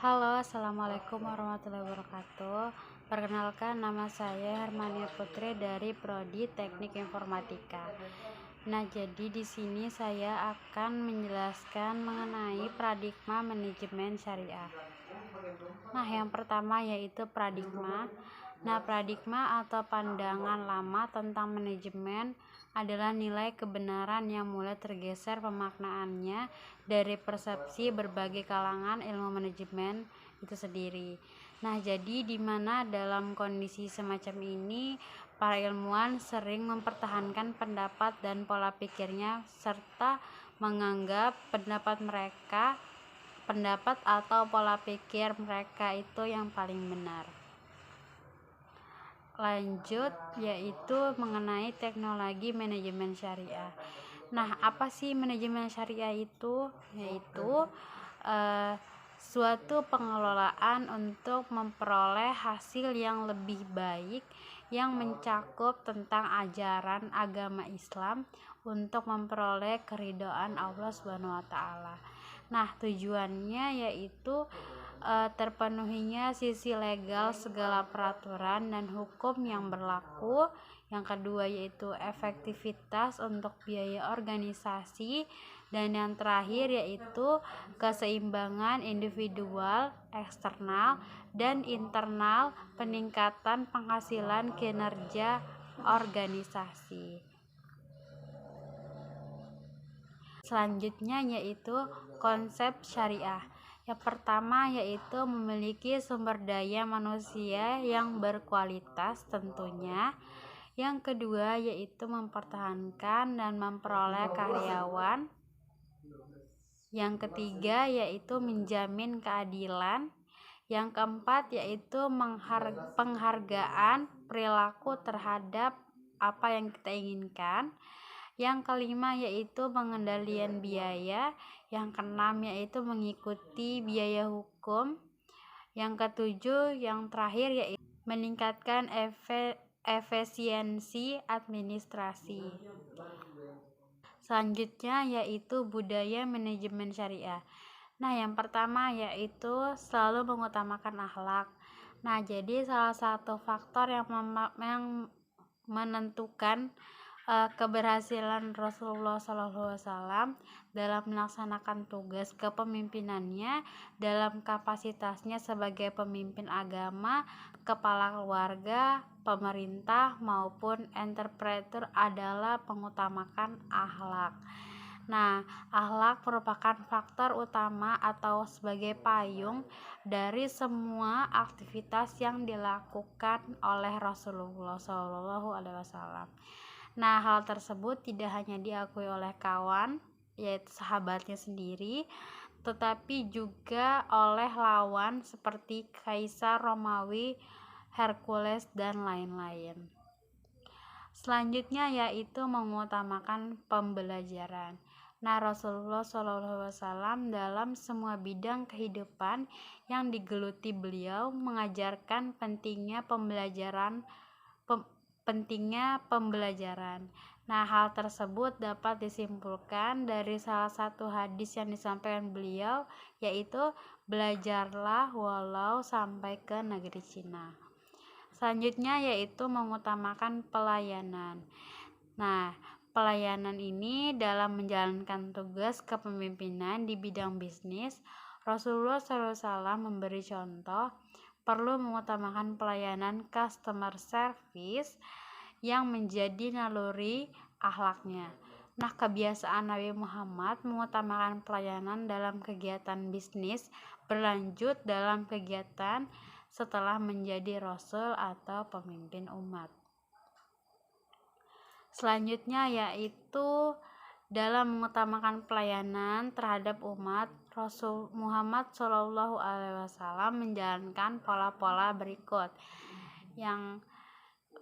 Halo, assalamualaikum warahmatullahi wabarakatuh. Perkenalkan, nama saya Hermania Putri dari Prodi Teknik Informatika. Nah, jadi di sini saya akan menjelaskan mengenai paradigma manajemen syariah. Nah, yang pertama yaitu paradigma. Nah, paradigma atau pandangan lama tentang manajemen adalah nilai kebenaran yang mulai tergeser pemaknaannya dari persepsi berbagai kalangan ilmu manajemen itu sendiri. Nah, jadi di mana dalam kondisi semacam ini para ilmuwan sering mempertahankan pendapat dan pola pikirnya serta menganggap pendapat atau pola pikir mereka itu yang paling benar. Lanjut yaitu mengenai teknologi manajemen syariah. Nah, apa sih manajemen syariah itu? Yaitu suatu pengelolaan untuk memperoleh hasil yang lebih baik yang mencakup tentang ajaran agama Islam untuk memperoleh keridhaan Allah Subhanahu wa taala. Nah, tujuannya yaitu terpenuhinya sisi legal segala peraturan dan hukum yang berlaku. Yang kedua yaitu efektivitas untuk biaya organisasi, dan yang terakhir yaitu keseimbangan individual, eksternal, dan internal, peningkatan penghasilan kinerja organisasi. Selanjutnya yaitu konsep syariah. Yang pertama yaitu memiliki sumber daya manusia yang berkualitas tentunya. Yang kedua yaitu mempertahankan dan memperoleh karyawan. Yang ketiga yaitu menjamin keadilan. Yang keempat yaitu penghargaan perilaku terhadap apa yang kita inginkan. Yang kelima yaitu pengendalian biaya. Yang keenam yaitu mengikuti biaya hukum. Yang ketujuh, yang terakhir yaitu meningkatkan efisiensi administrasi. Selanjutnya yaitu budaya manajemen syariah. Nah, yang pertama yaitu selalu mengutamakan akhlak. Nah, jadi salah satu faktor yang menentukan keberhasilan Rasulullah SAW dalam melaksanakan tugas kepemimpinannya dalam kapasitasnya sebagai pemimpin agama, kepala keluarga, pemerintah maupun entrepreneur adalah mengutamakan akhlak. Nah, akhlak merupakan faktor utama atau sebagai payung dari semua aktivitas yang dilakukan oleh Rasulullah SAW. Nah, hal tersebut tidak hanya diakui oleh kawan, yaitu sahabatnya sendiri, tetapi juga oleh lawan seperti Kaisar Romawi, Hercules, dan lain-lain. Selanjutnya yaitu mengutamakan pembelajaran. Nah, Rasulullah SAW dalam semua bidang kehidupan yang digeluti beliau mengajarkan pentingnya pembelajaran. Nah, hal tersebut dapat disimpulkan dari salah satu hadis yang disampaikan beliau, yaitu belajarlah walau sampai ke negeri Cina. Selanjutnya yaitu mengutamakan pelayanan. Nah, pelayanan ini dalam menjalankan tugas kepemimpinan di bidang bisnis, Rasulullah SAW memberi contoh perlu mengutamakan pelayanan customer service yang menjadi naluri akhlaknya. Nah, kebiasaan Nabi Muhammad mengutamakan pelayanan dalam kegiatan bisnis berlanjut dalam kegiatan setelah menjadi rasul atau pemimpin umat. Selanjutnya yaitu dalam mengutamakan pelayanan terhadap umat, Rasul Muhammad SAW menjalankan pola-pola berikut. Yang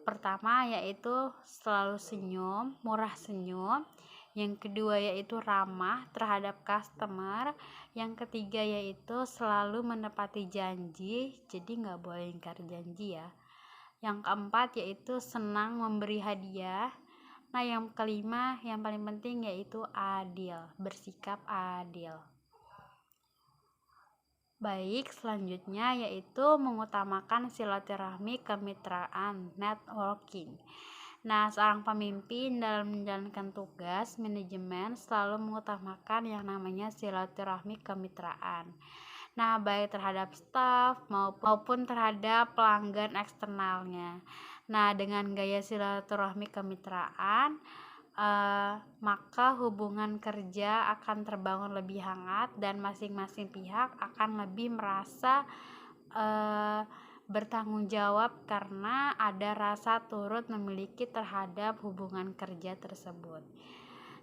pertama yaitu selalu senyum, murah senyum. Yang kedua yaitu ramah terhadap customer. Yang ketiga yaitu selalu menepati janji, jadi nggak boleh ingkar janji ya. Yang keempat yaitu senang memberi hadiah. Nah, yang kelima yang paling penting yaitu adil, bersikap adil. Baik, selanjutnya yaitu mengutamakan silaturahmi kemitraan, networking. Nah, seorang pemimpin dalam menjalankan tugas manajemen selalu mengutamakan yang namanya silaturahmi kemitraan. Nah, baik terhadap staf maupun terhadap pelanggan eksternalnya. Nah, dengan gaya silaturahmi kemitraan, maka hubungan kerja akan terbangun lebih hangat dan masing-masing pihak akan lebih merasa bertanggung jawab karena ada rasa turut memiliki terhadap hubungan kerja tersebut.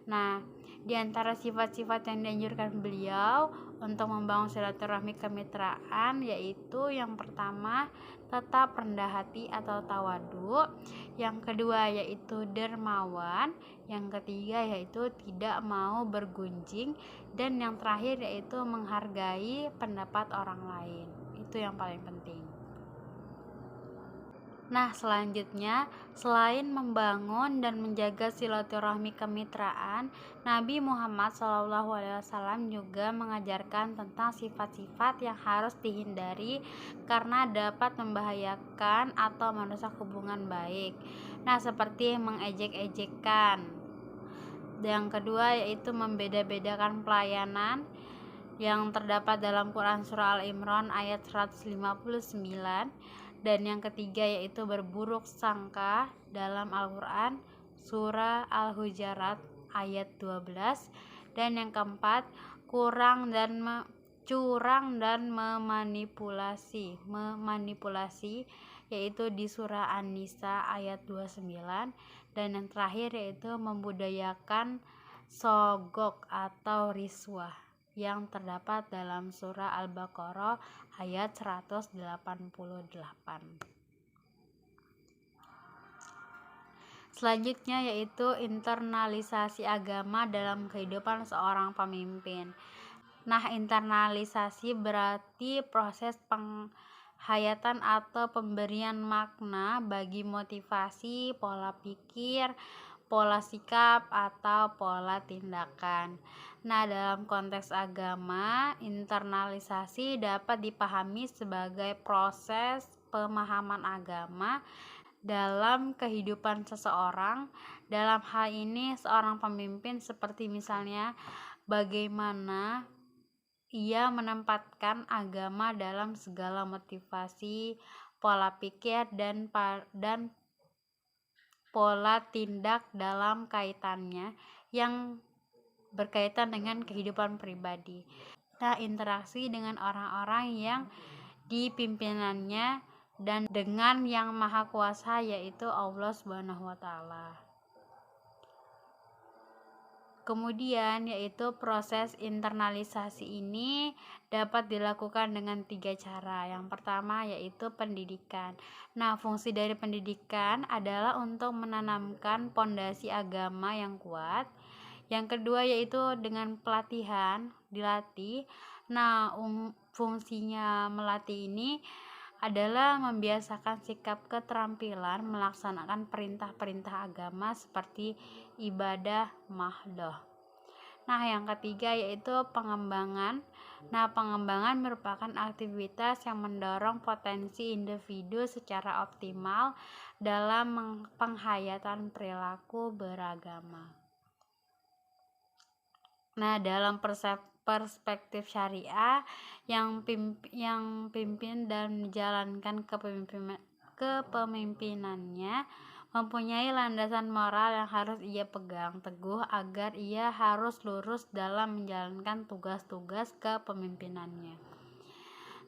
Nah, di antara sifat-sifat yang dianjurkan beliau untuk membangun silaturahmi kemitraan yaitu yang pertama, tetap rendah hati atau tawadu, yang kedua yaitu dermawan, yang ketiga yaitu tidak mau bergunjing, dan yang terakhir yaitu menghargai pendapat orang lain. Itu yang paling penting. Nah, selanjutnya, selain membangun dan menjaga silaturahmi kemitraan, Nabi Muhammad SAW juga mengajarkan tentang sifat-sifat yang harus dihindari karena dapat membahayakan atau merusak hubungan baik. Nah, seperti mengejek-ejekkan. Yang kedua yaitu membeda-bedakan pelayanan yang terdapat dalam Quran Surah Al-Imran ayat 159. Dan yang ketiga yaitu berburuk sangka dalam Al-Quran Surah Al-Hujarat ayat 12. Dan yang keempat, curang dan memanipulasi yaitu di Surah An-Nisa ayat 29. Dan yang terakhir yaitu membudayakan sogok atau riswah yang terdapat dalam surah Al-Baqarah ayat 188. Selanjutnya yaitu internalisasi agama dalam kehidupan seorang pemimpin. Nah, internalisasi berarti proses penghayatan atau pemberian makna bagi motivasi, pola pikir, pola sikap, atau pola tindakan. Nah, dalam konteks agama, internalisasi dapat dipahami sebagai proses pemahaman agama dalam kehidupan seseorang. Dalam hal ini, seorang pemimpin seperti misalnya bagaimana ia menempatkan agama dalam segala motivasi, pola pikir, dan pola tindak dalam kaitannya yang berkaitan dengan kehidupan pribadi. Nah, interaksi dengan orang-orang yang dipimpinannya dan dengan yang maha kuasa yaitu Allah Subhanahu wa Ta'ala. Kemudian yaitu proses internalisasi ini dapat dilakukan dengan 3 cara. Yang pertama yaitu pendidikan. Nah, fungsi dari pendidikan adalah untuk menanamkan pondasi agama yang kuat. Yang kedua yaitu dengan pelatihan, dilatih. Nah, fungsinya melatih ini adalah membiasakan sikap keterampilan melaksanakan perintah-perintah agama seperti ibadah mahdoh. Nah, yang ketiga yaitu pengembangan. Nah, pengembangan merupakan aktivitas yang mendorong potensi individu secara optimal dalam penghayatan perilaku beragama. Nah, dalam perspektif syariah yang pimpin dan menjalankan kepemimpinannya mempunyai landasan moral yang harus ia pegang teguh agar ia harus lurus dalam menjalankan tugas-tugas kepemimpinannya.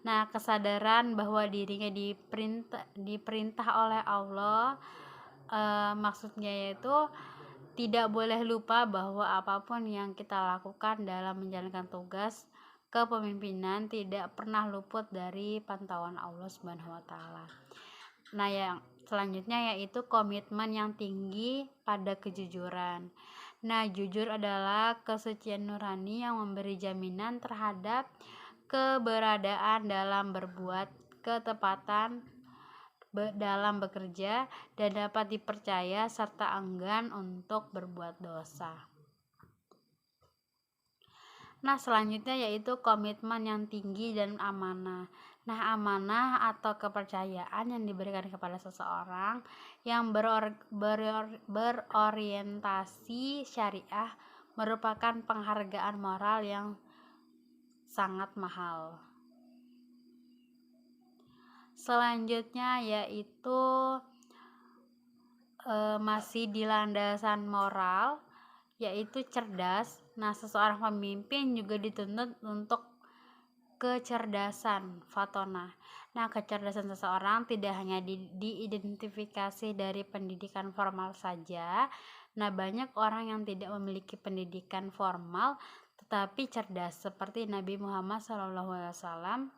Nah, kesadaran bahwa dirinya diperintah oleh Allah, maksudnya yaitu tidak boleh lupa bahwa apapun yang kita lakukan dalam menjalankan tugas kepemimpinan tidak pernah luput dari pantauan Allah Subhanahu wa Ta'ala. Nah, yang selanjutnya yaitu komitmen yang tinggi pada kejujuran. Nah, jujur adalah kesucian nurani yang memberi jaminan terhadap keberadaan dalam berbuat, ketepatan dalam bekerja, dan dapat dipercaya serta enggan untuk berbuat dosa. Nah, selanjutnya yaitu komitmen yang tinggi dan amanah. Nah, amanah atau kepercayaan yang diberikan kepada seseorang yang berorientasi syariah merupakan penghargaan moral yang sangat mahal. Selanjutnya yaitu masih di landasan moral, yaitu cerdas. Nah, seseorang pemimpin juga dituntut untuk kecerdasan fatonah. Nah, kecerdasan seseorang tidak hanya diidentifikasi dari pendidikan formal saja. Nah, banyak orang yang tidak memiliki pendidikan formal tetapi cerdas, seperti Nabi Muhammad SAW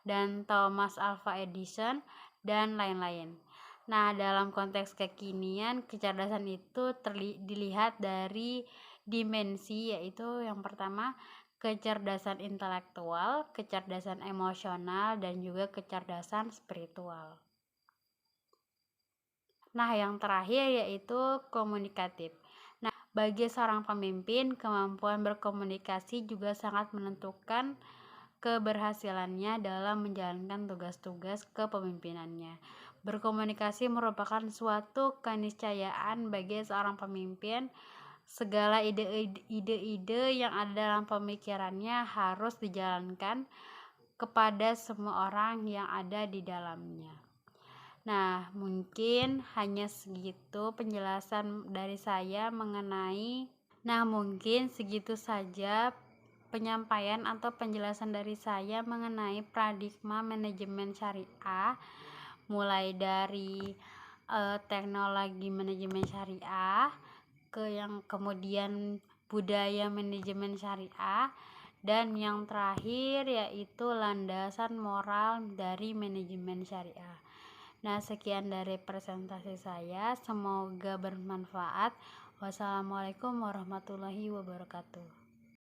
dan Thomas Alva Edison dan lain-lain. Nah, dalam konteks kekinian, kecerdasan itu dilihat dari dimensi, yaitu yang pertama kecerdasan intelektual, kecerdasan emosional, dan juga kecerdasan spiritual. Nah, yang terakhir yaitu komunikatif. Nah, bagi seorang pemimpin, kemampuan berkomunikasi juga sangat menentukan keberhasilannya dalam menjalankan tugas-tugas kepemimpinannya. Berkomunikasi merupakan suatu keniscayaan bagi seorang pemimpin. Segala ide-ide yang ada dalam pemikirannya harus dijalankan kepada semua orang yang ada di dalamnya. Nah, mungkin hanya segitu penjelasan dari saya mengenai mungkin segitu saja penyampaian atau penjelasan dari saya mengenai paradigma manajemen syariah, mulai dari teknologi manajemen syariah kemudian budaya manajemen syariah, dan yang terakhir yaitu landasan moral dari manajemen syariah. Nah, sekian dari presentasi saya, semoga bermanfaat. Wassalamualaikum warahmatullahi wabarakatuh.